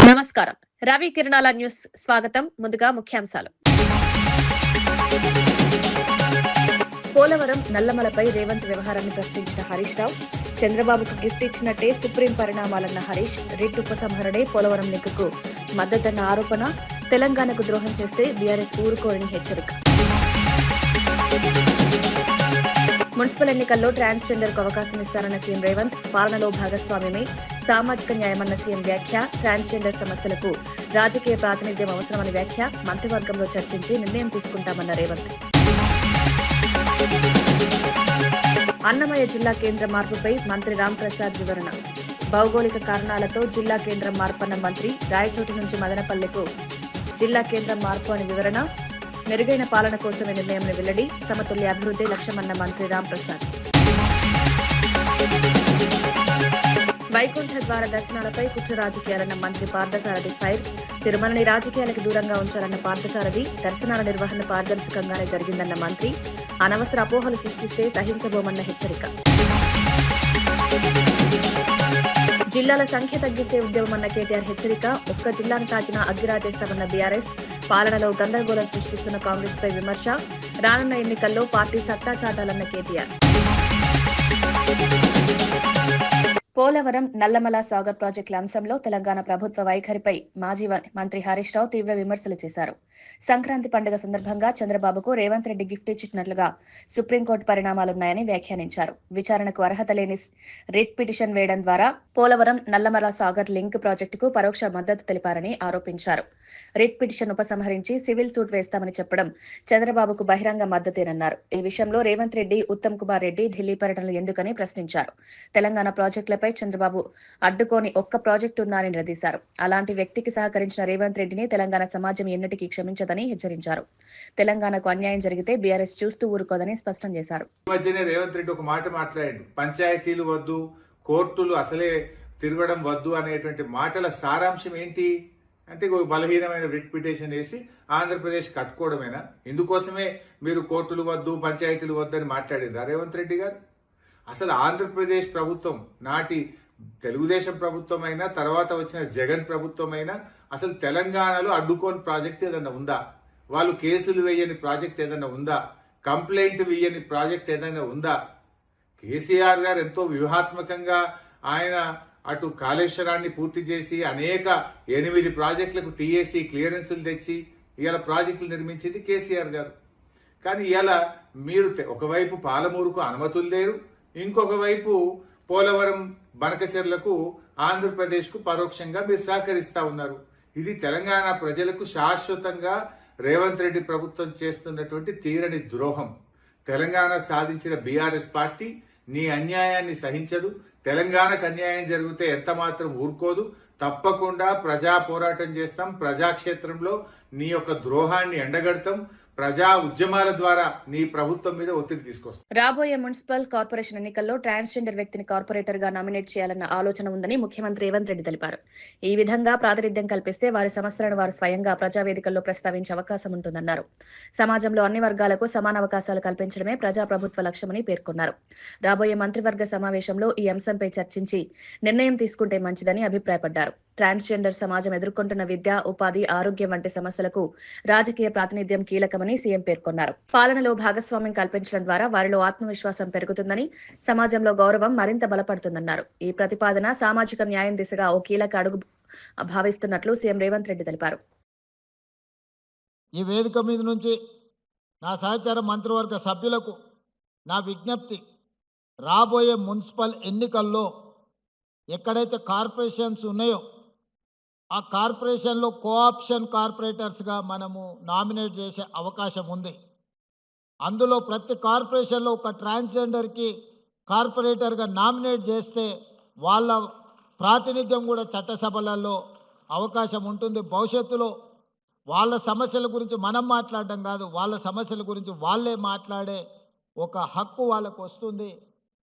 నమస్కారం. రవి కిరణాల న్యూస్ స్వాగతం. ముందుగా ముఖ్యాంశాలు. పోలవరం నల్లమలపై రేవంత్ వ్యవహారాన్ని ప్రశ్నించిన హరీష్ రావు, చంద్రబాబుకు గిఫ్ట్ ఇచ్చినట్టే సుప్రీం పరిణామాలన్న హరీష్, రిట్ ఉపసంహరణే పోలవరం లింకుకు మద్దతన్న ఆరోపణ, తెలంగాణకు ద్రోహం చేస్తే బీఆర్ఎస్ ఊరుకోరని హెచ్చరిక. మున్సిపల్ ఎన్నికల్లో ట్రాన్స్జెండర్ కు అవకాశం ఇస్తారన్న సీఎం రేవంత్, పాలనలో భాగస్వామ్యమే సామాజిక న్యాయమన్న సీఎం వ్యాఖ్య, ట్రాన్స్జెండర్ సమస్యలకు రాజకీయ ప్రాతినిధ్యం అవసరమని వ్యాఖ్య, మంత్రివర్గంలో చర్చించి నిర్ణయం తీసుకుంటామన్న రేవంత్. అన్నమయ్య జిల్లా కేంద్ర మార్పుపై మంత్రి రామ్ ప్రసాద్ వివరణ. భౌగోళిక కారణాలతో జిల్లా కేంద్రం మార్పన్న మంత్రి, రాయచోటి నుంచి మదనపల్లెకు జిల్లా కేంద్రం మార్పు అని వివరణ. మెరుగైన పాలన కోసమే నిర్ణయం వెల్లడి, సమతుల్య అభివృద్ధి లక్ష్యమన్న మంత్రి రామ్ ప్రసాద్. వైకుంఠ ద్వార దర్శనాలపై కుట్ర రాజకీయాలన్న మంత్రి పార్థసారథి ఫైర్, తిరుమలని రాజకీయాలకు దూరంగా ఉంచాలన్న పార్థసారథి, దర్శనాల నిర్వహణ పారదర్శకంగానే జరిగిందన్న మంత్రి, అనవసర అపోహలు సృష్టిస్తే సహించబోమన్న హెచ్చరిక. జిల్లాల సంఖ్య తగ్గిస్తే ఉద్యమమన్న కేటీఆర్ హెచ్చరిక, ఒక్క జిల్లాను తాకినా అగ్గిరాజేస్తామన్న బీఆర్ఎస్, పాలనలో గందరగోళం సృష్టిస్తున్న కాంగ్రెస్ పై విమర్శ, రానున్న ఎన్నికల్లో పార్టీ సత్తా చాటాలన్న కేటీఆర్. పోలవరం నల్లమల సాగర్ ప్రాజెక్టుల అంశంలో తెలంగాణ ప్రభుత్వ వైఖరిపై మాజీ మంత్రి హరీష్ రావు తీవ్ర విమర్శలు చేశారు. సంక్రాంతి పండుగ సందర్భంగా చంద్రబాబుకు రేవంత్ రెడ్డి గిఫ్ట్ ఇచ్చినట్లుగా సుప్రీంకోర్టు పరిణామాలున్నాయని వ్యాఖ్యానించారు. విచారణకు అర్హత లేని రిట్ పిటిషన్ వేయడం ద్వారా పోలవరం నల్లమల సాగర్ లింక్ ప్రాజెక్టుకు పరోక్ష మద్దతు తెలిపారని ఆరోపించారు. రిట్ పిటిషన్ ఉపసంహరించి సివిల్ సూట్ వేస్తామని చెప్పడం చంద్రబాబుకు బహిరంగ మద్దతేనన్నారు. ఈ విషయంలో రేవంత్ రెడ్డి, ఉత్తమ్ కుమార్ రెడ్డి ఢిల్లీ పర్యటనలు ఎందుకని ప్రశ్నించారు. తెలంగాణ ప్రాజెక్టులపై చంద్రబాబు అడ్డుకోని ఒక్క ప్రాజెక్టు ఉందా అని నిలదీశారు. అలాంటి వ్యక్తికి సహకరించిన రేవంత్ రెడ్డిని తెలంగాణ సమాజం ఎన్నటికీ క్షమించదని హెచ్చరించారు. తెలంగాణకు అన్యాయం జరిగితే బీఆర్ఎస్ చూస్తూ ఊరుకోదని స్పష్టం చేశారు. రేవంత్ రెడ్డి ఒక మాట మాట్లాడాడు, పంచాయతీలు వద్దు, కోర్టులు అసలే తిరగడం వద్దు అనేటువంటి మాటల సారాంశం ఏంటి అంటే, బలహీనమైన రిట్ పిటిషన్ వేసి ఆంధ్రప్రదేశ్ కట్టుకోవడమేనా? ఇందుకోసమే మీరు కోర్టులు వద్దు, పంచాయతీలు వద్దు అని మాట్లాడిందా రేవంత్ రెడ్డి గారు? అసలు ఆంధ్రప్రదేశ్ ప్రభుత్వం, నాటి తెలుగుదేశం ప్రభుత్వం అయినా, తర్వాత వచ్చిన జగన్ ప్రభుత్వం అయినా, అసలు తెలంగాణలో అడ్డుకోని ప్రాజెక్ట్ ఏదైనా ఉందా? వాళ్ళు కేసులు వేయని ప్రాజెక్ట్ ఏదైనా ఉందా? కంప్లైంట్ వేయని ప్రాజెక్ట్ ఏదైనా ఉందా? కేసీఆర్ గారు ఎంతో వ్యూహాత్మకంగా ఆయన అటు కాళేశ్వరాన్ని పూర్తి చేసి అనేక 8 ప్రాజెక్టులకు టీఏసీ క్లియరెన్సులు తెచ్చి ఇవాళ ప్రాజెక్టులు నిర్మించింది కేసీఆర్ గారు. కానీ ఇవాళ మీరు ఒకవైపు పాలమూరుకు అనుమతులు లేరు, ఇంకొక వైపు పోలవరం బనకచెర్లకు ఆంధ్రప్రదేశ్కు పరోక్షంగా మీరు సహకరిస్తా ఉన్నారు. ఇది తెలంగాణ ప్రజలకు శాశ్వతంగా రేవంత్ రెడ్డి ప్రభుత్వం చేస్తున్నటువంటి తీరని ద్రోహం. తెలంగాణ సాధించిన బీఆర్ఎస్ పార్టీ నీ అన్యాయాన్ని సహించదు. తెలంగాణకు అన్యాయం జరిగితే ఎంత మాత్రం ఊరుకోదు. తప్పకుండా ప్రజా పోరాటం చేస్తాం. ప్రజాక్షేత్రంలో నీ యొక్క ద్రోహాన్ని ఎండగడతాం. ప్రజా ఉద్యమాల ద్వారా నీ ప్రభుత్వం మీద ఒత్తిడి తీసుకొస్తాం. రాబోయే మున్సిపల్ కార్పొరేషన్ ఎన్నికల్లో ట్రాన్స్జెండర్ వ్యక్తిని కార్పొరేటర్ గా నామినేట్ చేయాలన్న ఆలోచన ఉందని ముఖ్యమంత్రి రేవంత్ రెడ్డి తెలిపారు. ఈ విధంగా ప్రాతినిధ్యం కల్పిస్తే వారి సమస్యలను వారు స్వయంగా ప్రజావేదికల్లో ప్రస్తావించే అవకాశం ఉంటుందన్నారు. సమాజంలో అన్ని వర్గాలకు సమాన అవకాశాలు కల్పించడమే ప్రజాప్రభుత్వ లక్ష్యమని పేర్కొన్నారు. రాబోయే మంత్రివర్గ సమావేశంలో ఈ అంశంపై చర్చించి నిర్ణయం తీసుకుంటే మంచిదని అభిప్రాయపడ్డారు. ట్రాన్స్జెండర్ సమాజం ఎదుర్కొంటున్న విద్య, ఉపాధి, ఆరోగ్యం వంటి సమస్యలకు రాజకీయ ప్రాతినిధ్యం కీలకమని సీఎం పేర్కొన్నారు. పాలనలో భాగస్వామ్యం కల్పించడం ద్వారా వారిలో ఆత్మవిశ్వాసం పెరుగుతుందని, సమాజంలో గౌరవం మరింత బలపడుతుందన్నారు. ఈ ప్రతిపాదన సామాజిక న్యాయం దిశగా ఓ కీలక అడుగు భావిస్తున్నట్లు సీఎం రేవంత్ రెడ్డి తెలిపారు. ఈ వేదిక మీద నుంచి నా సహచార మంత్రివర్గ సభ్యులకు నా విజ్ఞప్తి, రాబోయే మున్సిపల్ ఎన్నికల్లో ఎక్కడైతే కార్పొరేషన్స్ ఉన్నాయో ఆ కార్పొరేషన్లో కోఆప్షన్ కార్పొరేటర్స్గా మనము నామినేట్ చేసే అవకాశం ఉంది. అందులో ప్రతి కార్పొరేషన్లో ఒక ట్రాన్స్జెండర్కి కార్పొరేటర్గా నామినేట్ చేస్తే వాళ్ళ ప్రాతినిధ్యం కూడా చట్టసభలలో అవకాశం ఉంటుంది. భవిష్యత్తులో వాళ్ళ సమస్యల గురించి మనం మాట్లాడడం కాదు, వాళ్ళ సమస్యల గురించి వాళ్ళే మాట్లాడే ఒక హక్కు వాళ్ళకు వస్తుంది.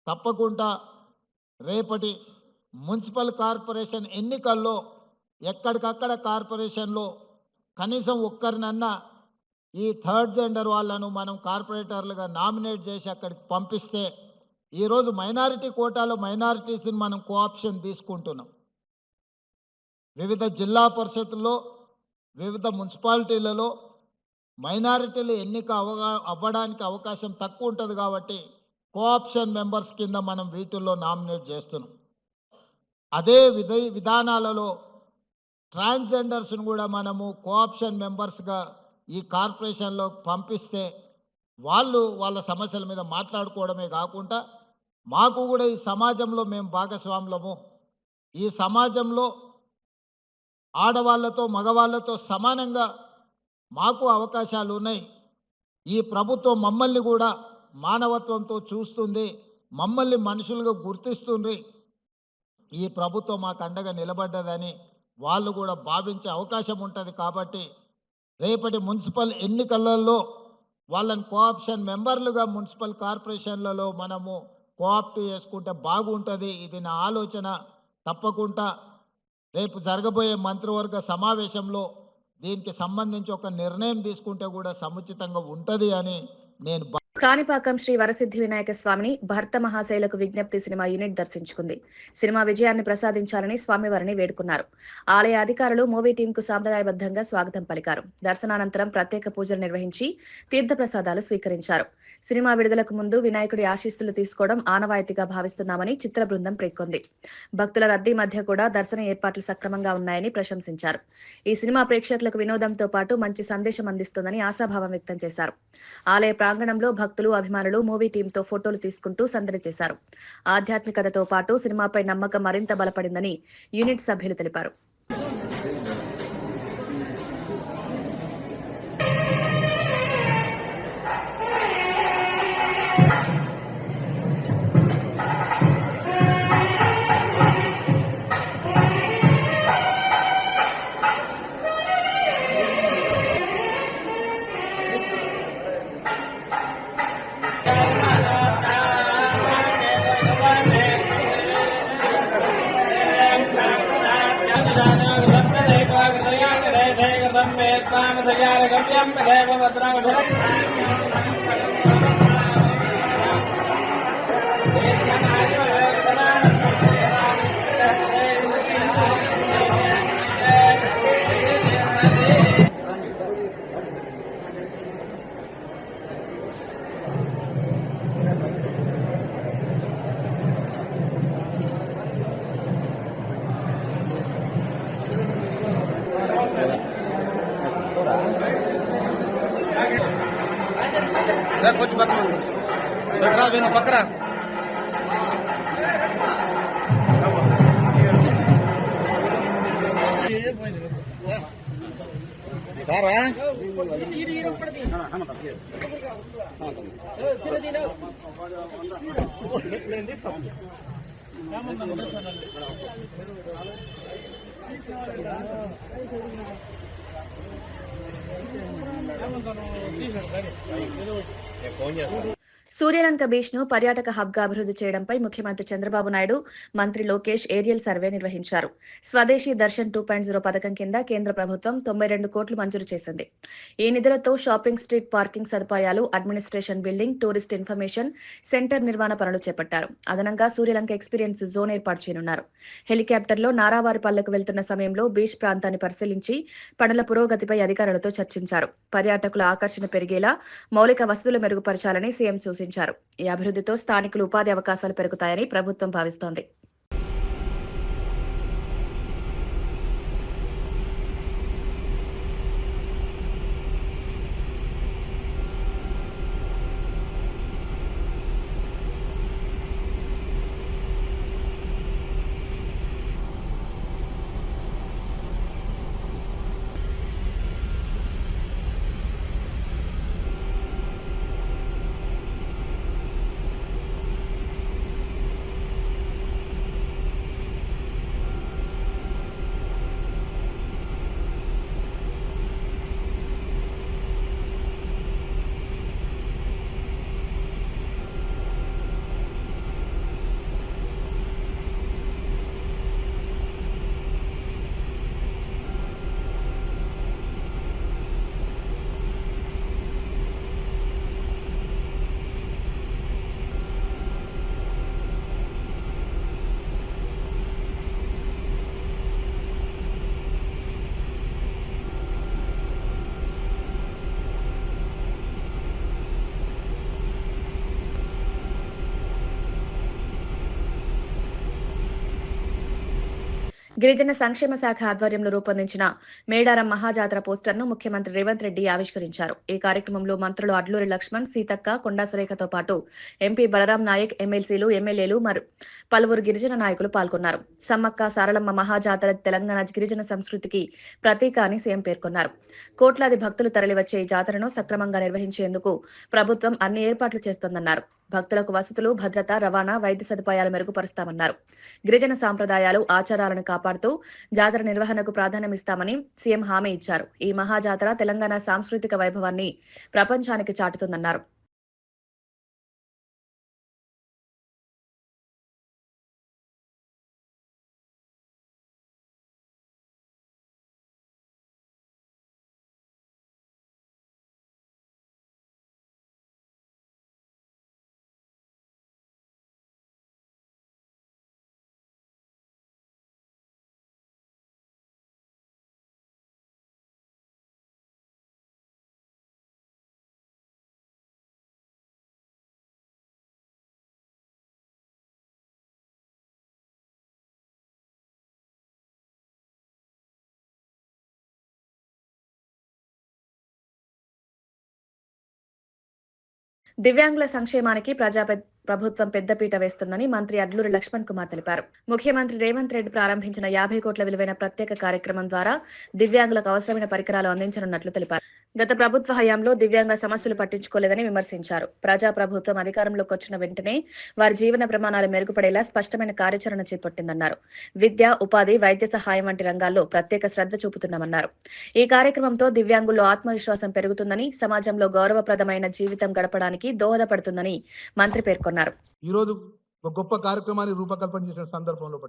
తప్పకుండా రేపటి మున్సిపల్ కార్పొరేషన్ ఎన్నికల్లో ఎక్కడికక్కడ కార్పొరేషన్లో కనీసం ఒక్కరినన్నా ఈ థర్డ్ జెండర్ వాళ్ళను మనం కార్పొరేటర్లుగా నామినేట్ చేసి అక్కడికి పంపిస్తే ఈరోజు మైనారిటీ కోటాలో మైనారిటీస్ని మనం కోఆప్షన్ తీసుకుంటున్నాం. వివిధ జిల్లా పరిషత్తుల్లో వివిధ మున్సిపాలిటీలలో మైనారిటీలు ఎన్నిక అవ్వడానికి అవకాశం తక్కువ ఉంటుంది కాబట్టి కోఆప్షన్ మెంబర్స్ కింద మనం వీటిల్లో నామినేట్ చేస్తున్నాం. అదే విధానాలలో ట్రాన్స్జెండర్స్ను కూడా మనము కోఆప్షన్ మెంబర్స్గా ఈ కార్పొరేషన్లో పంపిస్తే వాళ్ళు వాళ్ళ సమస్యల మీద మాట్లాడుకోవడమే కాకుండా మాకు కూడా ఈ సమాజంలో మేము భాగస్వాములము, ఈ సమాజంలో ఆడవాళ్ళతో మగవాళ్ళతో సమానంగా మాకు అవకాశాలు ఉన్నాయి, ఈ ప్రభుత్వం మమ్మల్ని కూడా మానవత్వంతో చూస్తుంది, మమ్మల్ని మనుషులుగా గుర్తిస్తుంది, ఈ ప్రభుత్వం మాకు అండగా నిలబడ్డదని వాళ్ళు కూడా భావించే అవకాశం ఉంటుంది. కాబట్టి రేపటి మున్సిపల్ ఎన్నికలలో వాళ్ళని కోఆప్షన్ మెంబర్లుగా మున్సిపల్ కార్పొరేషన్లలో మనము కోఆప్ట్ చేసుకుంటే బాగుంటుంది. ఇది నా ఆలోచన. తప్పకుండా రేపు జరగబోయే మంత్రివర్గ సమావేశంలో దీనికి సంబంధించి ఒక నిర్ణయం తీసుకుంటే కూడా సముచితంగా ఉంటుంది అని నేను కాణిపాకం శ్రీ వరసిద్ధి వినాయక స్వామిని భర్త మహాశైలకు విజ్ఞప్తి సినిమా యూనిట్ దర్శించుకుంది. సినిమా విజయాన్ని ప్రసాదించాలని స్వామివారిని వేడుకున్నారు. ఆలయ అధికారులు మూవీ టీం కు సాంప్రదాయబద్ధంగా స్వాగతం పలికారు. దర్శనానంతరం ప్రత్యేక పూజలు నిర్వహించి తీర్థప్రసాదాలు స్వీకరించారు. సినిమా విడుదలకు ముందు వినాయకుడి ఆశీస్సులు తీసుకోవడం ఆనవాయితీగా భావిస్తున్నామని చిత్ర బృందం పేర్కొంది. భక్తుల రద్దీ మధ్య కూడా దర్శన ఏర్పాట్లు సక్రమంగా ఉన్నాయని ప్రశంసించారు. ఈ సినిమా ప్రేక్షకులకు వినోదంతో పాటు మంచి సందేశం అందిస్తుందని ఆశాభావం వ్యక్తం చేశారు. ఆలయ ప్రాంగణంలో భక్తులు అభిమానులు మూవీ టీంతో ఫోటోలు తీసుకుంటూ సందడి చేశారు. ఆధ్యాత్మికతతో పాటు సినిమాపై నమ్మకం మరింత బలపడిందని యూనిట్ సభ్యులు తెలిపారు. कुछ बकरा वेनो बकरा సూర్యలంక బీచ్ ను పర్యాటక హబ్ గా అభివృద్ధి చేయడంపై ముఖ్యమంత్రి చంద్రబాబు నాయుడు, మంత్రి లోకేష్ ఏరియల్ సర్వే నిర్వహించారు. స్వదేశీ దర్శన్ 2.0 పథకం కింద కేంద్ర ప్రభుత్వం 92 కోట్లు మంజూరు చేసింది. ఈ నిధులతో షాపింగ్ స్ట్రీట్, పార్కింగ్ సదుపాయాలు, administration building, tourist information centre నిర్మాణ పనులు చేపట్టారు. అదనంగా సూర్యలంక ఎక్స్పీరియన్స్ జోన్ ఏర్పాటు చేయనున్నారు. హెలికాప్టర్లో నారావారిపల్లెకు వెళ్తున్న సమయంలో బీచ్ ప్రాంతాన్ని పరిశీలించి పనుల పురోగతిపై అధికారులతో చర్చించారు. పర్యాటకుల ఆకర్షణ పెరిగేలా మౌలిక వసతులు మెరుగుపరచాలని సీఎం సూచించారు. ఈ అభివృద్ధితో స్థానికులు ఉపాధి అవకాశాలు పెరుగుతాయని ప్రభుత్వం భావిస్తోంది. గిరిజన సంక్షేమ శాఖ ఆధ్వర్యంలో రూపొందించిన మేడారం మహాజాతర పోస్టర్ను ముఖ్యమంత్రి రేవంత్ రెడ్డి ఆవిష్కరించారు. ఈ కార్యక్రమంలో మంత్రులు అడ్లూరి లక్ష్మణ్, సీతక్క, కొండా సురేఖతో పాటు ఎంపీ బలరాం నాయక్, ఎమ్మెల్సీలు, ఎమ్మెల్యేలు, పలువురు గిరిజన నాయకులు పాల్గొన్నారు. సమ్మక్క సారలమ్మ మహాజాతర తెలంగాణ గిరిజన సంస్కృతికి ప్రతీక అని సీఎం పేర్కొన్నారు. కోట్లాది భక్తులు తరలివచ్చే ఈ జాతరను సక్రమంగా నిర్వహించేందుకు ప్రభుత్వం అన్ని ఏర్పాట్లు చేస్తోందన్నారు. భక్తులకు వసతులు, భద్రత, రవాణా, వైద్య సదుపాయాలు మెరుగుపరుస్తామన్నారు. గిరిజన సాంప్రదాయాలు, ఆచారాలను కాపాడుతూ జాతర నిర్వహణకు ప్రాధాన్యమిస్తామని సీఎం హామీ ఇచ్చారు. ఈ మహాజాతర తెలంగాణ సాంస్కృతిక వైభవాన్ని ప్రపంచానికి చాటుతుందన్నారు. దివ్యాంగుల సంక్షేమానికి ప్రభుత్వం పెద్దపీట వేస్తుందని మంత్రి అడ్లూరి లక్ష్మణ్ కుమార్ తెలిపారు. ముఖ్యమంత్రి రేవంత్ రెడ్డి ప్రారంభించిన 50 కోట్ల విలువైన ప్రత్యేక కార్యక్రమం ద్వారా దివ్యాంగులకు అవసరమైన పరికరాలు అందించనున్నట్లు తెలిపారు. గత ప్రభుత్వ హయాంలో దివ్యాంగ సమస్యలు పట్టించుకోలేదని విమర్శించారు. ప్రజా ప్రభుత్వం అధికారంలోకి వచ్చిన వెంటనే వారి జీవన ప్రమాణాలు మెరుగుపడేలా స్పష్టమైన కార్యాచరణ చేపట్టిందన్నారు. విద్య, ఉపాధి, వైద్య సహాయం వంటి రంగాల్లో ప్రత్యేక శ్రద్ధ చూపుతున్నామన్నారు. ఈ కార్యక్రమంతో దివ్యాంగుల్లో ఆత్మవిశ్వాసం పెరుగుతుందని, సమాజంలో గౌరవప్రదమైన జీవితం గడపడానికి దోహదపడుతుందని మంత్రి పేర్కొన్నారు. ఈరోజు ఒక గొప్ప కార్యక్రమాన్ని రూపకల్పన చేసిన సందర్భంలో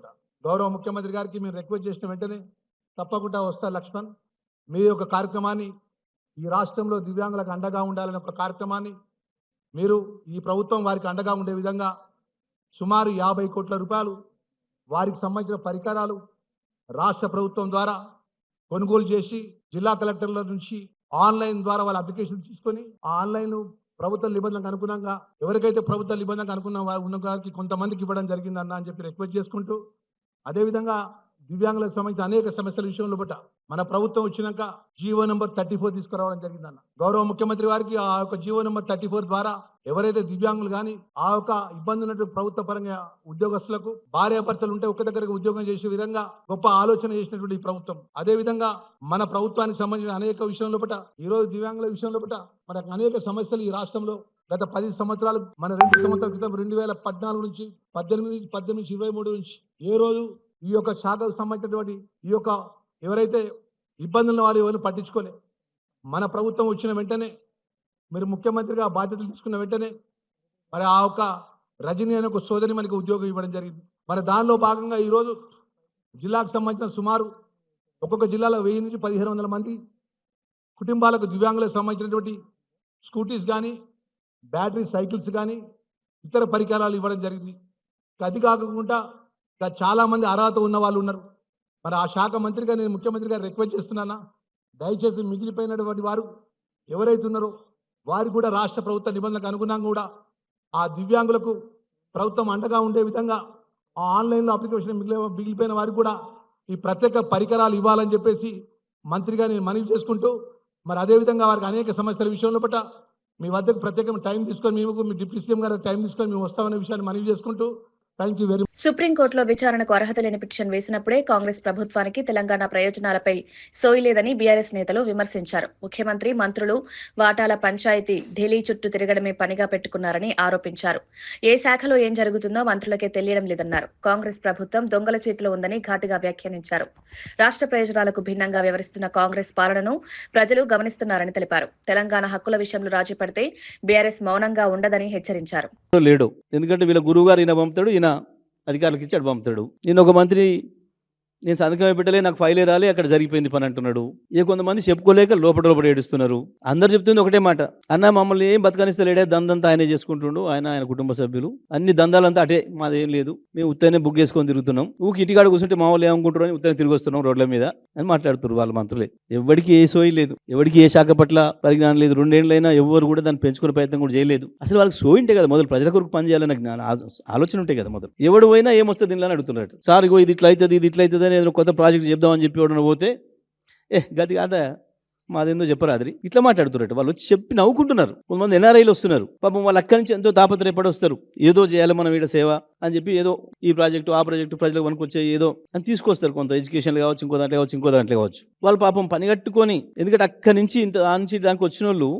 గౌరవ ముఖ్యమంత్రి గారికి మీరు రిక్వెస్ట్ చేసిన వెంటనే తప్పకుండా వస్తా లక్ష్మణ్, మీ యొక్క కార్యక్రమాన్ని, ఈ రాష్ట్రంలో దివ్యాంగులకు అండగా ఉండాలనే ఒక కార్యక్రమాన్ని మీరు ఈ ప్రభుత్వం వారికి అండగా ఉండే విధంగా సుమారు 50 కోట్ల రూపాయలు వారికి సంబంధించిన పరికరాలు రాష్ట్ర ప్రభుత్వం ద్వారా కొనుగోలు చేసి జిల్లా కలెక్టర్ల నుంచి ఆన్లైన్ ద్వారా వాళ్ళ అప్లికేషన్ తీసుకొని ఆ ఆన్లైన్ ప్రభుత్వ నిబంధనలకు అనుగుణంగా ఎవరికైతే ప్రభుత్వ నిబంధనకు అనుకున్న ఉన్న వారికి కొంతమందికి ఇవ్వడం జరిగిందన్న అని చెప్పి రిక్వెస్ట్ చేసుకుంటూ, అదేవిధంగా దివ్యాంగులకు సంబంధించిన అనేక సమస్యల విషయంలో మన ప్రభుత్వం వచ్చినాక జీవో నెంబర్ 34 తీసుకురావడం జరిగిందన్న. గౌరవ ముఖ్యమంత్రి వారికి ఆ యొక్క జీవో నెంబర్ 34 ద్వారా ఎవరైతే దివ్యాంగులు కానీ ఆ యొక్క ఇబ్బంది ఉన్నటువంటి ప్రభుత్వ పరంగా ఉద్యోగస్తులకు భార్యాభర్తలు ఉంటే ఒక దగ్గరకు ఉద్యోగం చేసే విధంగా గొప్ప ఆలోచన చేసినటువంటి ప్రభుత్వం. అదే విధంగా మన ప్రభుత్వానికి సంబంధించిన అనేక విషయంలో ఈ రోజు దివ్యాంగుల విషయంలో మనకు అనేక సమస్యలు ఈ రాష్ట్రంలో గత 10 సంవత్సరాలు, మన 2 సంవత్సరాల క్రితం 2014 నుంచి 18 నుంచి 23 నుంచి ఏ రోజు ఈ యొక్క శాఖకు సంబంధించినటువంటి ఈ యొక్క ఎవరైతే ఇబ్బందులు వారు ఎవరు పట్టించుకోలే. మన ప్రభుత్వం వచ్చిన వెంటనే మీరు ముఖ్యమంత్రిగా బాధ్యతలు తీసుకున్న వెంటనే మరి ఆ యొక్క రజనీ అనే ఒక సోదరి మనకి ఉద్యోగం ఇవ్వడం జరిగింది. మరి దానిలో భాగంగా ఈరోజు జిల్లాకు సంబంధించిన సుమారు ఒక్కొక్క జిల్లాలో 1000 నుంచి 1500 మంది కుటుంబాలకు దివ్యాంగులకు సంబంధించినటువంటి స్కూటీస్ కానీ, బ్యాటరీ సైకిల్స్ కానీ, ఇతర పరికరాలు ఇవ్వడం జరిగింది. అది కాకుండా చాలా మంది అర్హత ఉన్న వాళ్ళు ఉన్నారు. మరి ఆ శాఖ మంత్రిగా నేను ముఖ్యమంత్రి గారు రిక్వెస్ట్ చేస్తున్నానా, దయచేసి మిగిలిపోయినటువంటి వారు ఎవరైతే ఉన్నారో వారు కూడా రాష్ట్ర ప్రభుత్వ నిబంధనలకు అనుగుణంగా కూడా ఆ దివ్యాంగులకు ప్రభుత్వం అండగా ఉండే విధంగా ఆ ఆన్లైన్లో అప్లికేషన్ మిగిలిపోయిన వారికి కూడా ఈ ప్రత్యేక పరికరాలు ఇవ్వాలని చెప్పేసి మంత్రిగా నేను మనవి చేసుకుంటూ, మరి అదేవిధంగా వారికి అనేక సమస్యల విషయంలో మీ వద్దకు ప్రత్యేకమైన టైం తీసుకొని మేము మీ డిప్యూటీ సీఎం గారు టైం తీసుకొని మేము వస్తామనే విషయాన్ని మనవి చేసుకుంటూ థ్యాంక్ యూ వెరీ మచ్. సుప్రీంకోర్టులో విచారణకు అర్హత లేని పిటిషన్ వేసినప్పుడే కాంగ్రెస్ ప్రభుత్వానికి తెలంగాణ ప్రయోజనాలపై సోయి లేదని బీఆర్ఎస్ నేతలు విమర్శించారు. ముఖ్యమంత్రి, మంత్రులు వాటాల పంచాయతీ ఢిల్లీ చుట్టూ తిరగడమే పనిగా పెట్టుకున్నారని ఆరోపించారు. ఏ శాఖలో ఏం జరుగుతుందో మంత్రులకే తెలియడం లేదన్నారు. కాంగ్రెస్ ప్రభుత్వం దొంగల చేతిలో ఉందని ఘాటుగా వ్యాఖ్యానించారు. రాష్ట్ర ప్రయోజనాలకు భిన్నంగా వ్యవహరిస్తున్న కాంగ్రెస్ పాలనను ప్రజలు గమనిస్తున్నారని తెలిపారు. తెలంగాణ హక్కుల విషయంలో రాజీ పడితే బీఆర్ఎస్ మౌనంగా ఉండదని హెచ్చరించారు. లేడు, ఎందుకంటే వీళ్ళ గురువు గారు ఈయన పంపుతాడు, ఈయన అధికారులకు ఇచ్చి అటు పంపుతాడు. నేను ఒక మంత్రి నేను సంతకమే పెట్టలే, నాకు ఫైలే రాలే, అక్కడ జరిగిపోయింది పని అంటున్నాడు. కొంతమంది చెప్పుకోలేక లోపల ఏడుస్తున్నారు. అందరు చెప్తుంది ఒకటే మాట, అన్న మమ్మల్ని ఏం బతకనిస్తలేడే, దందంతా ఆయనే చేసుకుంటుండు, ఆయన కుటుంబ సభ్యులు అన్ని దందాలంతా అటే, మాదేం లేదు, మేము ఉత్తనే బుక్ చేసుకొని తిరుగుతున్నాం, ఊకి ఇంటికాడ కూర్చుంటే మా వాళ్ళు ఏమనుకుంటారు అని ఉత్తనే తిరిగి వస్తున్నాం రోడ్ల మీద అని మాట్లాడుతున్నారు వాళ్ళ మంత్రులే. ఎవరికి ఏ సోయి లేదు, ఎవరికి ఏ శాఖ పట్ల పరిజ్ఞానం లేదు. 2 ఏళ్ళైనా ఎవరు కూడా దాన్ని పెంచుకునే ప్రయత్నం కూడా చేయలేదు. అసలు వాళ్ళకి సోయి ఉంటే కదా మొదలు ప్రజల కొరకు పని చేయాలన్న ఆలోచన ఉంటాయి కదా మొదలు. ఎవడు పోయినా ఏమొస్తుంది దీనిలో అడుగుతున్నట్టు, సార్ ఇగో ఇది ఇట్లా అవుతుంది, ఇది ఇట్లా అవుతుంది అని ఏదో కొత్త ప్రాజెక్ట్ చెప్దామని చెప్పి ఎవడన్నా పోతే గది కాదా మాదేందో చెప్పరాదిరి ఇట్లా మాట్లాడుతున్నట్టు వాళ్ళు వచ్చి చెప్పి నవ్వుకుంటున్నారు. కొంతమంది ఎన్ఆర్ఐలు వస్తున్నారు, పాపం వాళ్ళు అక్కడి నుంచి ఎంతో తాపత్రయపడి వస్తారు. ఏదో చేయాలి మనం ఈడ సేవ అని చెప్పి ఏదో ఈ ప్రాజెక్టు ఆ ప్రాజెక్టు ప్రజలకు పనికొచ్చే ఏదో అని తీసుకొస్తారు. కొంత ఎడ్యుకేషన్లు కావచ్చు, ఇంకో దాంట్లో కావచ్చు, ఇంకో దాంట్లో కావచ్చు. వాళ్ళు పాపం పని కట్టుకొని, ఎందుకంటే అక్కడి నుంచి ఇంత ఆ నుంచి దానికి వచ్చిన వాళ్ళు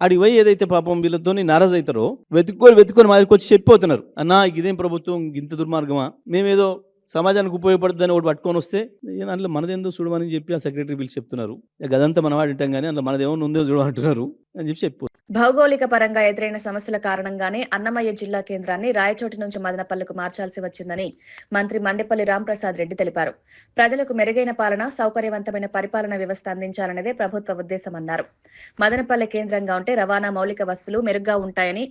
అడిగి పోయి ఏదైతే పాపం వీళ్ళతో నారాజు అవుతారో వెతుక్కొని మా దగ్గరికి వచ్చి చెప్పిపోతున్నారు, అన్నా ఇదేం ప్రభుత్వం ఇంత దుర్మార్గమా, మేమేదో సమాజానికి ఉపయోగపడుతుందని ఒకటి పట్టుకొని వస్తే అందులో మనదేందో చూడమని చెప్పి ఆ సెక్రటరీ పిలిచి చెప్తున్నారు. గదంతా మనం వాడింటాం కానీ అందులో మనదేమో ఉందో చూడమంటున్నారు అని చెప్పి చెప్పు. భౌగోళిక పరంగా ఎదురైన సమస్యల కారణంగానే అన్నమయ్య జిల్లా కేంద్రాన్ని రాయచోటి నుంచి మదనపల్లికి మార్చాల్సి వచ్చిందని మంత్రి మండిపల్లి రాంప్రసాద్ రెడ్డి తెలిపారు. ప్రజలకు మెరుగైన పాలన, సౌకర్యవంతమైన పరిపాలన వ్యవస్థ అందించాలనేదే ప్రభుత్వ ఉద్దేశమన్నారు. మదనపల్లి కేంద్రంగా ఉంటే రవాణా మౌలిక వస్తువులు మెరుగ్గా ఉంటాయని,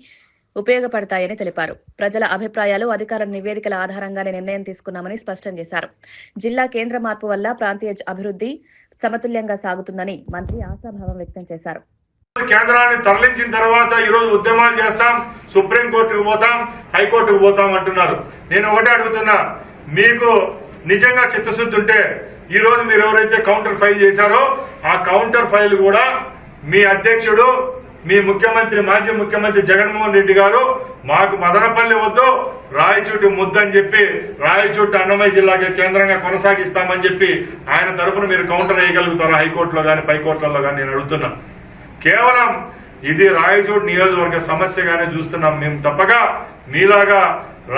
ఉపయోగపడతాయని తెలిపారు. ప్రజల అభిప్రాయాలు, అధికారుల నివేదికల ఆధారంగానే నిర్ణయం తీసుకున్నామని స్పష్టం చేశారు. జిల్లా కేంద్ర మార్పు వల్ల ప్రాంతీయ అభివృద్ధి సమతుల్యంగా సాగుతుందని మంత్రి ఆశాభావం వ్యక్తం చేశారు. కేంద్రాన్ని తరలించిన తర్వాత ఈరోజు ఉద్యమాలు చేస్తాం, సుప్రీంకోర్టుకు పోతాం, హైకోర్టుకు పోతాం అంటున్నారు. నేను ఒకటే అడుగుతున్నా, మీకు నిజంగా చిత్తశుద్ధి ఉంటే ఈ రోజు మీరు ఎవరైతే కౌంటర్ ఫైల్ చేశారో ఆ కౌంటర్ ఫైల్ కూడా మీ అధ్యక్షుడు, మీ ముఖ్యమంత్రి, మాజీ ముఖ్యమంత్రి జగన్మోహన్ రెడ్డి గారు మాకు మదనపల్లి వద్దు, రాయచోటి ముద్దని చెప్పి రాయచోటి అన్నమయ్య జిల్లాకి కేంద్రంగా కొనసాగిస్తామని చెప్పి ఆయన తరఫున మీరు కౌంటర్ వేయగలుగుతారా హైకోర్టులో కానీ పైకోర్టులలో కానీ? నేను అడుగుతున్నా. కేవలం ఇది రాయచోటి నియోజకవర్గ సమస్యగానే చూస్తున్నాం మేము, తప్పగా మీలాగా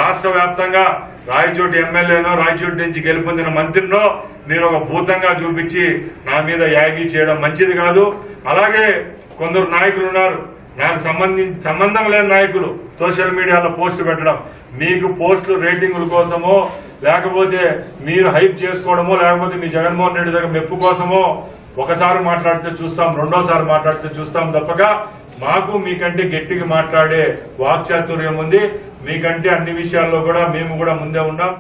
రాష్ట్ర వ్యాప్తంగా రాయచోటి ఎమ్మెల్యేనో రాయచోటి నుంచి గెలుపొందిన మంత్రినో మీరు ఒక భూతంగా చూపించి నా మీద యాగి చేయడం మంచిది కాదు. అలాగే కొందరు నాయకులు ఉన్నారు, నాకు సంబంధం లేని నాయకులు సోషల్ మీడియాలో పోస్టులు పెట్టడం, మీకు పోస్టులు రేటింగుల కోసమో లేకపోతే మీరు హైప్ చేసుకోవడమో లేకపోతే మీ జగన్మోహన్ రెడ్డి దగ్గర మెప్పు కోసమో ఒకసారి మాట్లాడితే చూస్తాం, రెండోసారి మాట్లాడితే చూస్తాం తప్పగా మాకు మీకంటే గట్టిగా మాట్లాడే వాక్చాతుర్యం ఉంది. మీకంటే అన్ని విషయాల్లో కూడా మేము కూడా ముందే ఉన్నాం.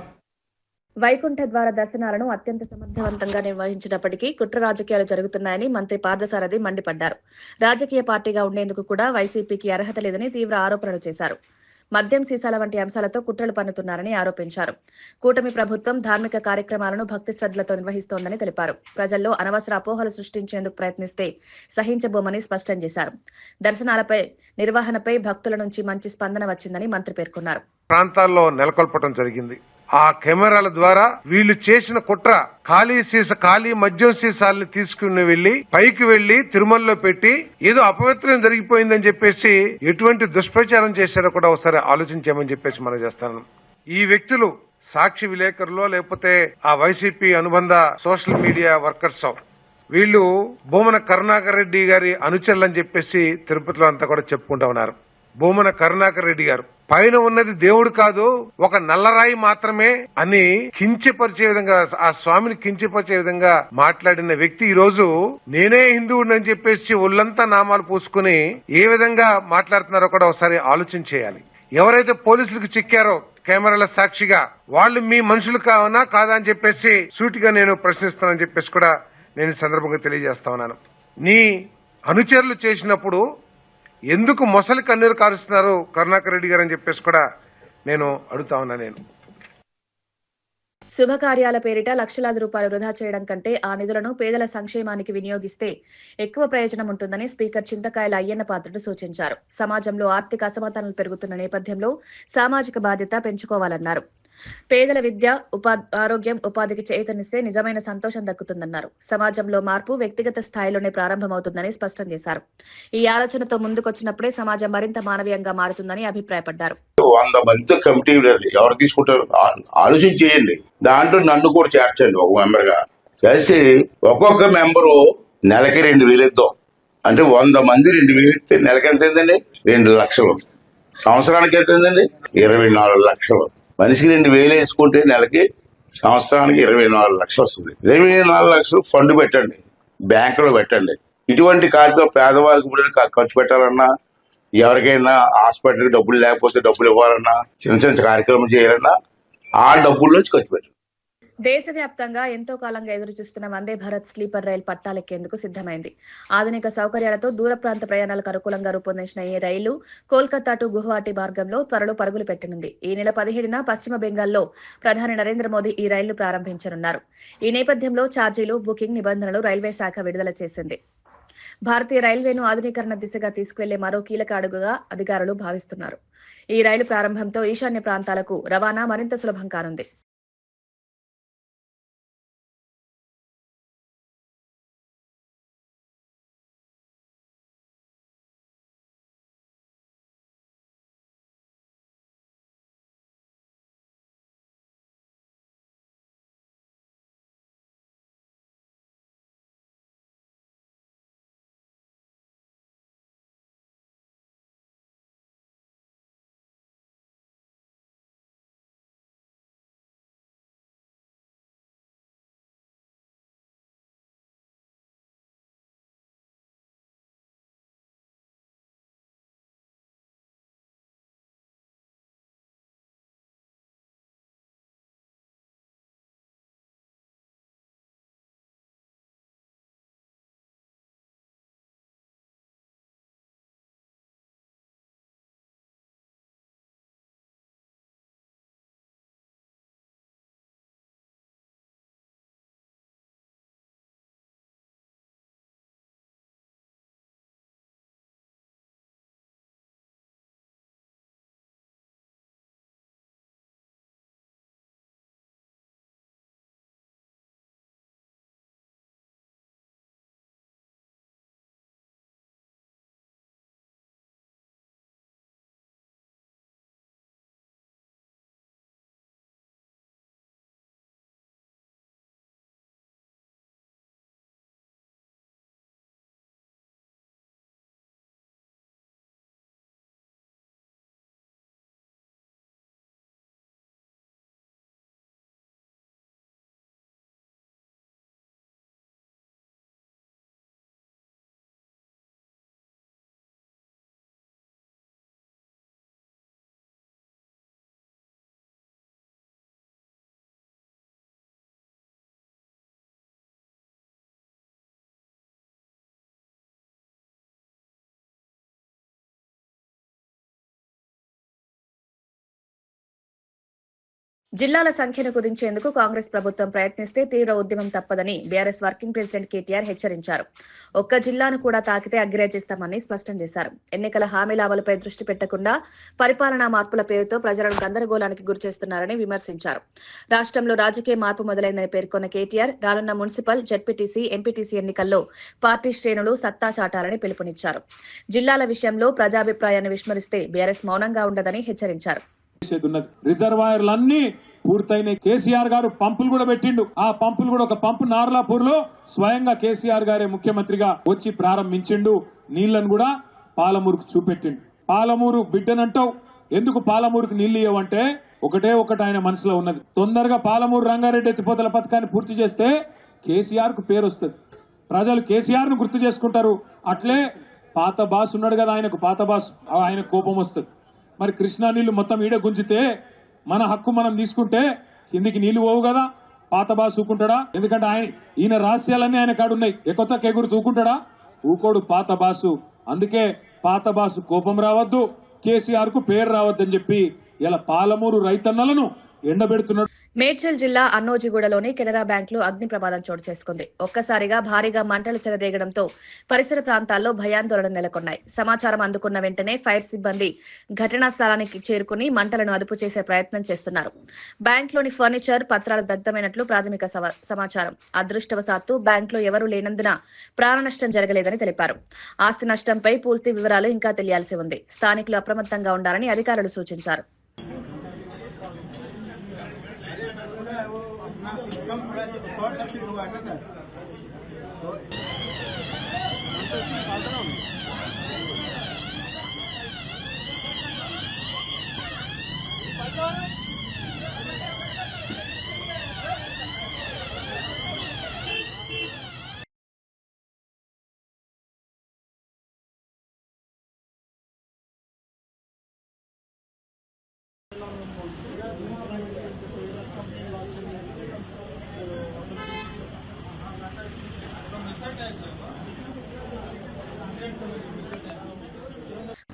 వైకుంఠ ద్వార దర్శనాలను అత్యంత సమర్థవంతంగా నిర్వహించినప్పటికీ కుట్ర రాజకీయాలు జరుగుతున్నాయని మంత్రి పార్థసారథి మండిపడ్డారు. రాజకీయ పార్టీగా ఉండేందుకు కూడా వైసీపీకి అర్హత లేదని తీవ్ర ఆరోపణలు చేశారు. మద్యం సీసాల వంటి అంశాలతో కుట్రలు పన్నుతున్నారని ఆరోపించారు. కూటమి ప్రభుత్వం ధార్మిక కార్యక్రమాలను భక్తి శ్రద్ధలతో నిర్వహిస్తోందని తెలిపారు. ప్రజల్లో అనవసర అపోహలు సృష్టించేందుకు ప్రయత్నిస్తే సహించబోమని స్పష్టం చేశారు. దర్శనాలపై నిర్వహణపై భక్తుల నుంచి మంచి స్పందన వచ్చిందని మంత్రి పేర్కొన్నారు. ప్రాంతాల్లో నెలకొల్పడం జరిగింది. ఆ కెమెరాల ద్వారా వీళ్ళు చేసిన కుట్ర ఖాళీ మద్యం సీసాలని తీసుకుని వెళ్లి పైకి వెళ్లి తిరుమలలో పెట్టి ఏదో అపవిత్రం జరిగిపోయిందని చెప్పేసి ఎటువంటి దుష్ప్రచారం చేశారో కూడా ఒకసారి ఆలోచించామని చెప్పేసి మనం చేస్తాను. ఈ వ్యక్తులు సాక్షి విలేకరులో లేకపోతే ఆ వైసీపీ అనుబంధ సోషల్ మీడియా వర్కర్స్ వీళ్ళు భూమన కరుణాకర్ రెడ్డి గారి అనుచరులని చెప్పేసి తిరుపతిలో అంతా కూడా చెప్పుకుంటా ఉన్నారు. భూమన కరుణాకర్ రెడ్డి గారు పైన ఉన్నది దేవుడు కాదు, ఒక నల్లరాయి మాత్రమే అని కించపరిచే విధంగా, ఆ స్వామిని కించపరిచే విధంగా మాట్లాడిన వ్యక్తి ఈ రోజు నేనే హిందువుని చెప్పేసి ఒళ్ళంతా నామాలు పూసుకుని ఏ విధంగా మాట్లాడుతున్నారో కూడా ఒకసారి ఆలోచన చేయాలి. ఎవరైతే పోలీసులకు చిక్కారో కెమెరాల సాక్షిగా వాళ్ళు మీ మనుషులు కాదా అని చెప్పేసి సూటిగా నేను ప్రశ్నిస్తానని చెప్పేసి కూడా నేను సందర్భంగా తెలియజేస్తా ఉన్నాను. నీ అనుచరులు చేసినప్పుడు ఎందుకు మొసలి కన్నీరు కారుస్తున్నారు కరుణాకర్ రెడ్డి గారు అని చెప్పేసి కూడా నేను అడుగుతా ఉన్నా. నేను శుభకార్యాల పేరిట లక్షలాది రూపాయలు వృధా చేయడం కంటే ఆ నిధులను పేదల సంక్షేమానికి వినియోగిస్తే ఎక్కువ ప్రయోజనం ఉంటుందని స్పీకర్ చింతకాయల అయ్యన్న పాత్రుడు సూచించారు. సమాజంలో ఆర్థిక అసమానతలు పెరుగుతున్న నేపథ్యంలో సామాజిక బాధ్యత పెంచుకోవాలన్నారు. పేదల విద్య, ఆరోగ్యం, ఉపాధికి చేతనిస్తే నిజమైన సంతోషం దక్కుతుందన్నారు. సమాజంలో మార్పు వ్యక్తిగత స్థాయిలోనే ప్రారంభమవుతుందని స్పష్టం చేశారు. ఈ ఆలోచనతో ముందుకొచ్చినప్పుడే సమాజం మరింత మానవీయంగా మారుతుందని అభిప్రాయపడ్డారు. 100 మంది కమిటీ ఎవరు తీసుకుంటారు ఆలోచన చేయండి. దాంట్లో నన్ను కూడా చేర్చండి ఒక మెంబర్ గా చేసి ఒక్కొక్క మెంబరు నెలకి 2,000 ఇద్దాం. అంటే 100 మంది 2,000 ఇస్తే నెలకి ఎంత అయిందండి? 2 లక్షలు. సంవత్సరానికి ఎంత అయిందండి? 24 లక్షలు. మనిషికి 2,000 వేసుకుంటే నెలకి సంవత్సరానికి 24 లక్షలు వస్తుంది. 24 లక్షలు ఫండ్ పెట్టండి, బ్యాంకులో పెట్టండి. ఇటువంటి కార్యక్రమం పేదవాళ్ళకి ఇప్పుడు ఖర్చు పెట్టాలన్నా, ఎవరికైనా హాస్పిటల్కి డబ్బులు లేకపోతే డబ్బులు ఇవ్వాలన్నా, చిన్న చిన్న కార్యక్రమం చేయాలన్నా ఆ డబ్బుల్లోంచి ఖర్చు పెట్టండి. దేశవ్యాప్తంగా ఎంతో కాలంగా ఎదురుచూస్తున్న వందే భారత్ స్లీపర్ రైలు పట్టాలెక్కేందుకు సిద్ధమైంది. ఆధునిక సౌకర్యాలతో దూర ప్రాంత ప్రయాణాలకు అనుకూలంగా రూపొందించిన ఈ రైలు కోల్కతా టు గువాహటి మార్గంలో త్వరలో పరుగులు పెట్టనుంది. ఈ నెల 17న పశ్చిమ బెంగాల్లో ప్రధాని నరేంద్ర మోదీ ఈ రైలును ప్రారంభించనున్నారు. ఈ నేపథ్యంలో ఛార్జీలు, బుకింగ్ నిబంధనలు రైల్వే శాఖ విడుదల చేసింది. భారతీయ రైల్వేను ఆధునీకరణ దిశగా తీసుకువెళ్లే మరో కీలక అడుగుగా అధికారులు భావిస్తున్నారు. ఈ రైలు ప్రారంభంతో ఈశాన్య ప్రాంతాలకు రవాణా మరింత సులభం కానుంది. జిల్లాల సంఖ్యను కుదించేందుకు కాంగ్రెస్ ప్రభుత్వం ప్రయత్నిస్తే తీవ్ర ఉద్యమం తప్పదని బీఆర్ఎస్ వర్కింగ్ ప్రెసిడెంట్ కేటీఆర్ హెచ్చరించారు. ఒక్క జిల్లాను కూడా తాకితే అగ్రేజిస్తామని స్పష్టం చేశారు. ఎన్నికల హామీల అమలుపై దృష్టి పెట్టకుండా పరిపాలనా మార్పుల పేరుతో ప్రజలను గందరగోళానికి గురిచేస్తున్నారని విమర్శించారు. రాష్ట్రంలో రాజకీయ మార్పు మొదలైందని పేర్కొన్న కేటీఆర్ రానున్న మున్సిపల్, జెడ్పీటీసీ, ఎంపీటీసీ ఎన్నికల్లో పార్టీ శ్రేణులు సత్తా చాటాలని పిలుపునిచ్చారు. జిల్లాల విషయంలో ప్రజాభిప్రాయాన్ని విస్మరిస్తే బీఆర్ఎస్ మౌనంగా ఉండదని హెచ్చరించారు. రిజర్వాయర్లన్నీ పూర్తయిన కేసీఆర్ గారు పంపులు కూడా పెట్టిండు. ఆ పంపులు కూడా ఒక పంపు నార్లాపూర్ లో స్వయంగా కేసీఆర్ గారే ముఖ్యమంత్రిగా వచ్చి ప్రారంభించిండు. నీళ్లను కూడా పాలమూరుకు చూపెట్టిండు. పాలమూరు బిడ్డనంటావు, ఎందుకు పాలమూరుకు నీళ్లు ఇవ్వమంటే ఒకటే ఒకటి ఆయన మనసులో ఉన్నది. తొందరగా పాలమూరు రంగారెడ్డి ఎత్తిపోతల పథకాన్ని పూర్తి చేస్తే కేసీఆర్ కు పేరు వస్తుంది, ప్రజలు కేసీఆర్ ను గుర్తు చేసుకుంటారు. అట్లే పాత బాస్ ఉన్నాడు కదా, ఆయనకు పాత బాస్, ఆయన కోపం వస్తుంది. మరి కృష్ణా నీళ్లు మొత్తం ఈడ గుంజితే మన హక్కు మనం తీసుకుంటే కిందికి నీళ్లు పోవు కదా, పాత బాసు ఊకుంటాడా? ఎందుకంటే ఈయన రహస్యాలన్నీ ఆయన కాడున్నాయి. కొత్త ఎగురు తూకుంటాడా? ఊకోడు పాత బాసు. అందుకే పాత బాసు కోపం రావద్దు, కేసీఆర్ కు పేరు రావద్దని చెప్పి ఇలా పాలమూరు రైతన్నలను ఎండబెడుతున్నాడు. మేడ్చల్ జిల్లా అన్నోజిగూడలోని కెనరా బ్యాంకులో అగ్ని ప్రమాదం చోటు చేసుకుంది. ఒక్కసారిగా భారీగా మంటలు చెలరేగడంతో పరిసర ప్రాంతాల్లో భయాందోళన నెలకొన్నాయి. సమాచారం అందుకున్న వెంటనే ఫైర్ సిబ్బంది ఘటనా స్థలానికి చేరుకుని మంటలను అదుపు చేసే ప్రయత్నం చేస్తున్నారు. బ్యాంకులోని ఫర్నిచర్, పత్రాలు దగ్ధమైనట్లు ప్రాథమిక సమాచారం. అదృష్టవశాత్తు బ్యాంకులో ఎవరూ లేనందున ప్రాణ నష్టం జరగలేదని తెలిపారు. ఆస్తి నష్టంపై పూర్తి వివరాలు ఇంకా తెలియాల్సి ఉంది. స్థానికులు అప్రమత్తంగా ఉండాలని అధికారులు సూచించారు. शॉर्ट सर्किट हुआ है ना सर,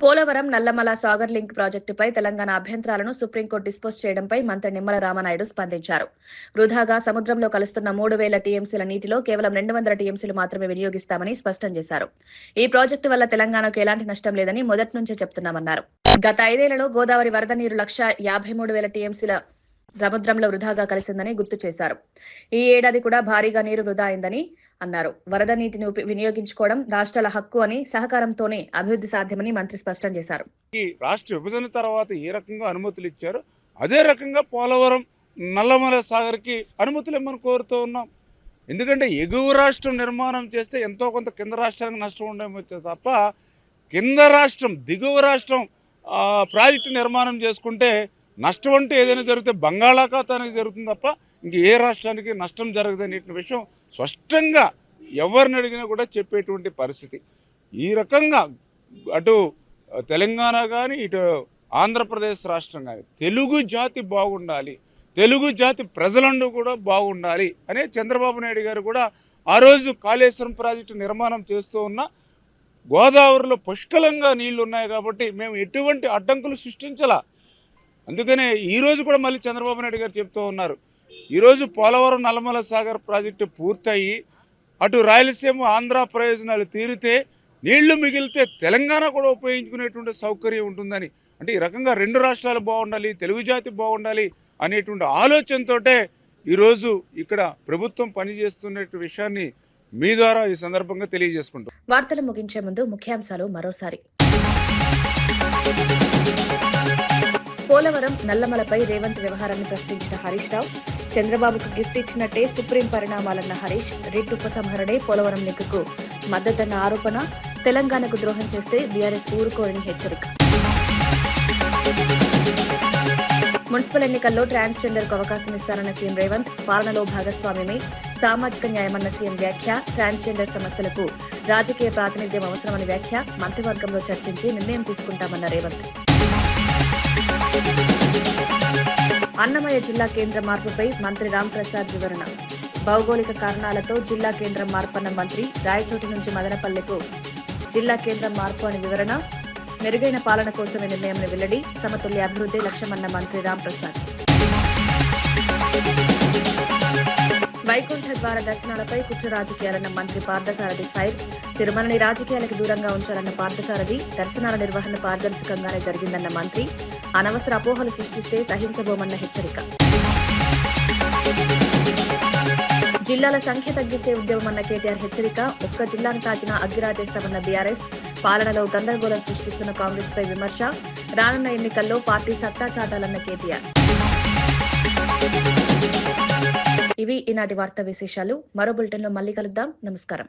పోలవరం నల్లమల సాగర్ లింక్ ప్రాజెక్టుపై తెలంగాణ అభ్యంతరాలను సుప్రీంకోర్టు డిస్పోజ్ చేయడంపై మంత్రి నిమ్మల రామనాయుడు స్పందించారు. వృధాగా సముద్రంలో కలుస్తున్న 3000 టీఎంసీల నీటిలో కేవలం 200 టీఎంసీలు మాత్రమే వినియోగిస్తామని స్పష్టం చేశారు. ఈ ప్రాజెక్టు వల్ల తెలంగాణకు ఎలాంటి నష్టం లేదని మొదటి నుంచే చెప్తున్నామన్నారు. గత 5 ఏళ్లలో గోదావరి వరద నీరు 1,53,000 టీఎంసీల సముద్రంలో వృధాగా కలిసిందని గుర్తు చేశారు. ఈ ఏడాది కూడా భారీగా నీరు వృధా అయిందని అన్నారు. వరద నీటిని వినియోగించుకోవడం రాష్ట్రాల హక్కు అని, సహకారంతోనే అభివృద్ధి సాధ్యమని మంత్రి స్పష్టం చేశారు. ఈ రాష్ట్ర విభజన తర్వాత ఏ రకంగా అనుమతులు ఇచ్చారో అదే రకంగా పోలవరం నల్లమల సాగర్కి అనుమతులు ఇమ్మని కోరుతూ ఉన్నాం. ఎందుకంటే ఎగువ రాష్ట్రం నిర్మాణం చేస్తే ఎంతో కొంత కింద రాష్ట్రానికి నష్టం ఉండవచ్చు తప్ప కింద రాష్ట్రం దిగువ రాష్ట్రం ప్రాజెక్టు నిర్మాణం చేసుకుంటే నష్టం అంటే ఏదైనా జరిగితే బంగాళాఖాతానికి జరుగుతుంది తప్ప ఇంక ఏ రాష్ట్రానికి నష్టం జరగదనే విషయం స్పష్టంగా ఎవరిని అడిగినా కూడా చెప్పేటువంటి పరిస్థితి. ఈ రకంగా అటు తెలంగాణ కానీ ఇటు ఆంధ్రప్రదేశ్ రాష్ట్రం కానీ తెలుగు జాతి బాగుండాలి, తెలుగు జాతి ప్రజలందరూ కూడా బాగుండాలి అనే చంద్రబాబు నాయుడు గారు కూడా ఆ రోజు కాళేశ్వరం ప్రాజెక్టు నిర్మాణం చేస్తూ ఉన్న గోదావరిలో పుష్కలంగా నీళ్లు ఉన్నాయి కాబట్టి మేము ఎటువంటి అడ్డంకులు సృష్టించాలా. అందుకనే ఈరోజు కూడా మళ్ళీ చంద్రబాబు నాయుడు గారు చెప్తూ ఉన్నారు, ఈరోజు పోలవరం నల్లమల సాగర్ ప్రాజెక్టు పూర్తయి అటు రాయలసీమ ఆంధ్ర ప్రయోజనాలు తీరితే నీళ్లు మిగిలితే తెలంగాణ కూడా ఉపయోగించుకునేటువంటి సౌకర్యం ఉంటుందని. అంటే ఈ రకంగా 2 రాష్ట్రాలు బాగుండాలి, తెలుగు జాతి బాగుండాలి అనేటువంటి ఆలోచనతోటే ఈరోజు ఇక్కడ ప్రభుత్వం పనిచేస్తున్న విషయాన్ని మీ ద్వారా ఈ సందర్భంగా తెలియజేసుకుంటాం. వార్తలు ముగించే ముందు ముఖ్యాంశాలు మరోసారి. పోలవరం నల్లమలపై రేవంత్ వ్యవహారాన్ని ప్రశ్నించిన హరీష్ రావు, చంద్రబాబుకు గిఫ్ట్ ఇచ్చినట్టే సుప్రీం పరిణామాలన్న హరీష్, రిట్ ఉపసంహరణే పోలవరం లింకుకు మద్దతన్న ఆరోపణ, తెలంగాణకు ద్రోహం చేస్తే బీఆర్ఎస్ ఊరుకోరని హెచ్చరిక. మున్సిపల్ ఎన్నికల్లో ట్రాన్స్జెండర్కు అవకాశం ఇస్తారన్న సీఎం రేవంత్, పాలనలో భాగస్వామ్యమే సామాజిక న్యాయమన్న సీఎం వ్యాఖ్య, ట్రాన్స్జెండర్ సమస్యలకు రాజకీయ ప్రాతినిధ్యం అవసరమని వ్యాఖ్య, మంత్రివర్గంలో చర్చించి నిర్ణయం తీసుకుంటామన్న రేవంత్. అన్నమయ్య జిల్లా కేంద్ర మార్పుపై మంత్రి రామ్ ప్రసాద్ వివరణ, భౌగోళిక కారణాలతో జిల్లా కేంద్రం మార్పన్న మంత్రి, రాయచోటి నుంచి మదనపల్లెకు జిల్లా కేంద్రం మార్పు అని వివరణ, మెరుగైన పాలన కోసమే నిర్ణయం వెల్లడి, సమతుల్య అభివృద్ధి లక్ష్యమన్న మంత్రి రామ్ ప్రసాద్. వైకుంఠ ద్వార దర్శనాలపై కుట్ర రాజకీయాలన్న మంత్రి పార్థసారథి ఫైర్, తిరుమలని రాజకీయాలకు దూరంగా ఉంచాలన్న పార్థసారథి, దర్శనాల నిర్వహణ పారదర్శకంగానే జరిగిందన్న మంత్రి, అనవసర అపోహలు సృష్టిస్తే సహించబోమన్న హెచ్చరిక. జిల్లాల సంఖ్య తగ్గిస్తే ఉద్యమమన్న కేటీఆర్ హెచ్చరిక, ఒక్క జిల్లాను తాకినా అగ్గిరాజేస్తామన్న బీఆర్ఎస్, పాలనలో గందరగోళం సృష్టిస్తున్న కాంగ్రెస్ పై విమర్శ, రానున్న ఎన్నికల్లో పార్టీ సత్తా చాటాలన్న కేటీఆర్. ఇవి ఈనాటి వార్తా విశేషాలు. మరో బులెటిన్లో మళ్ళీ కలుద్దాం. నమస్కారం.